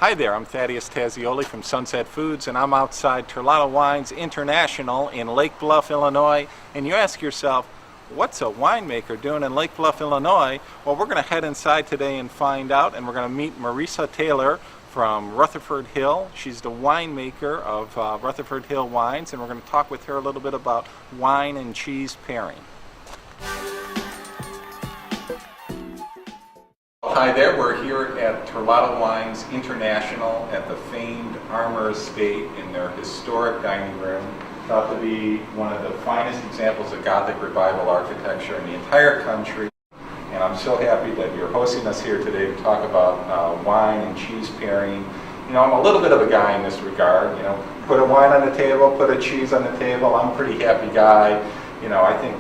Hi there, I'm Thaddeus Tazioli from Sunset Foods, and I'm outside Terlato Wines International in Lake Bluff, Illinois. And you ask yourself, what's a winemaker doing in Lake Bluff, Illinois? Well, we're going to head inside today and find out, and we're going to meet Marisa Taylor from Rutherford Hill. She's the winemaker of Rutherford Hill Wines, and we're going to talk with her a little bit about wine and cheese pairing. Hi there, we're here at Terlato Wines International at the famed Armour Estate in their historic dining room, thought to be one of the finest examples of Gothic revival architecture in the entire country. And I'm so happy that you're hosting us here today to talk about wine and cheese pairing. You know, I'm a little bit of a guy in this regard. You know, put a wine on the table, put a cheese on the table. I'm a pretty happy guy. You know, I think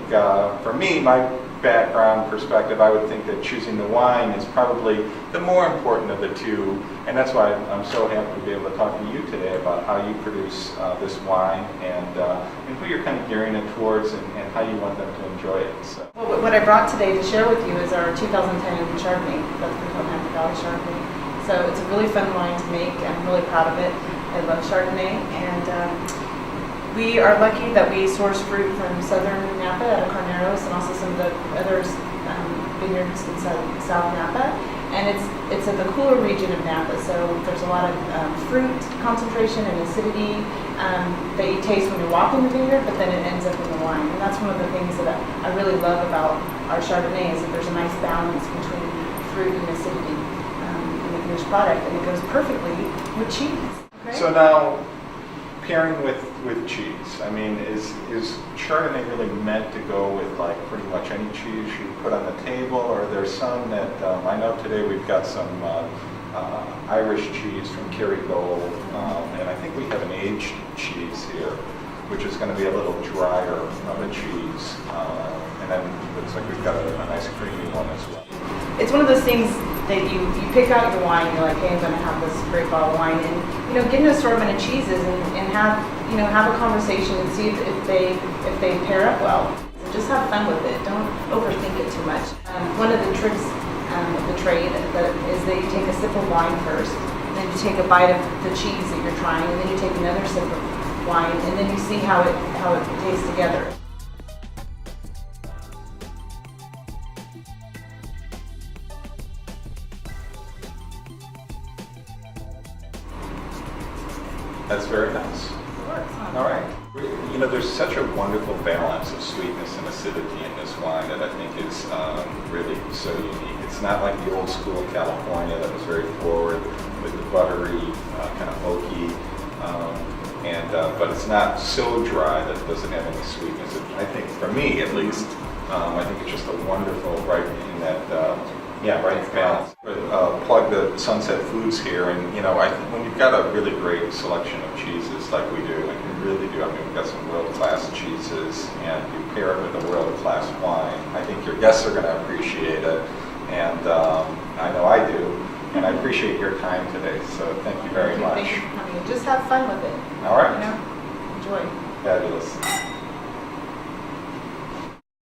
for me, my background perspective, I would think that choosing the wine is probably the more important of the two, and that's why I'm so happy to be able to talk to you today about how you produce this wine and who you're kind of gearing it towards and how you want them to enjoy it. So. Well, what I brought today to share with you is our 2010 Chardonnay, Rutherford Hill Napa Valley Chardonnay. So it's a really fun wine to make. I'm really proud of it. I love Chardonnay, and we are lucky that we source fruit from southern Napa out of Carneros and also some of the other vineyards in South Napa. And it's at the cooler region of Napa, so there's a lot of fruit concentration and acidity that you taste when you walk in the vineyard, but then it ends up in the wine. And that's one of the things that I really love about our Chardonnay is that there's a nice balance between fruit and acidity in the finished product, and it goes perfectly with cheese. Okay? So now, pairing with cheese, I mean, is Chardonnay really meant to go with like pretty much any cheese you put on the table, or there's some that I know today we've got some Irish cheese from Kerrygold, and I think we have an aged cheese here, which is going to be a little drier of a cheese, and then it looks like we've got a nice creamy one as well. It's one of those things that you pick out your wine, you're like, hey, I'm going to have this great bottle of wine, and get an assortment of cheeses and have a conversation and see if they pair up well. So just have fun with it. Don't overthink it too much. One of the tricks of the trade is that you take a sip of wine first, and then you take a bite of the cheese that you're trying, and then you take another sip of wine, and then you see how it tastes together. That's very nice. All right. You know, there's such a wonderful balance of sweetness and acidity in this wine that I think is really so unique. It's not like the old school California that was very forward with the buttery, kind of oaky, but it's not so dry that it doesn't have any sweetness. I think, for me at least, I think it's just a wonderful, right in that, right balance. Plug the Sunset Foods here, and I think when you've got a really great selection of cheeses like we do, and you really do, I mean, we've got some world-class cheeses, and you pair it with a world-class wine, I think your guests are going to appreciate it, and I know I do, and I appreciate your time today, so thank you very much. Thank you for coming. Just have fun with it. All right. Enjoy. Fabulous.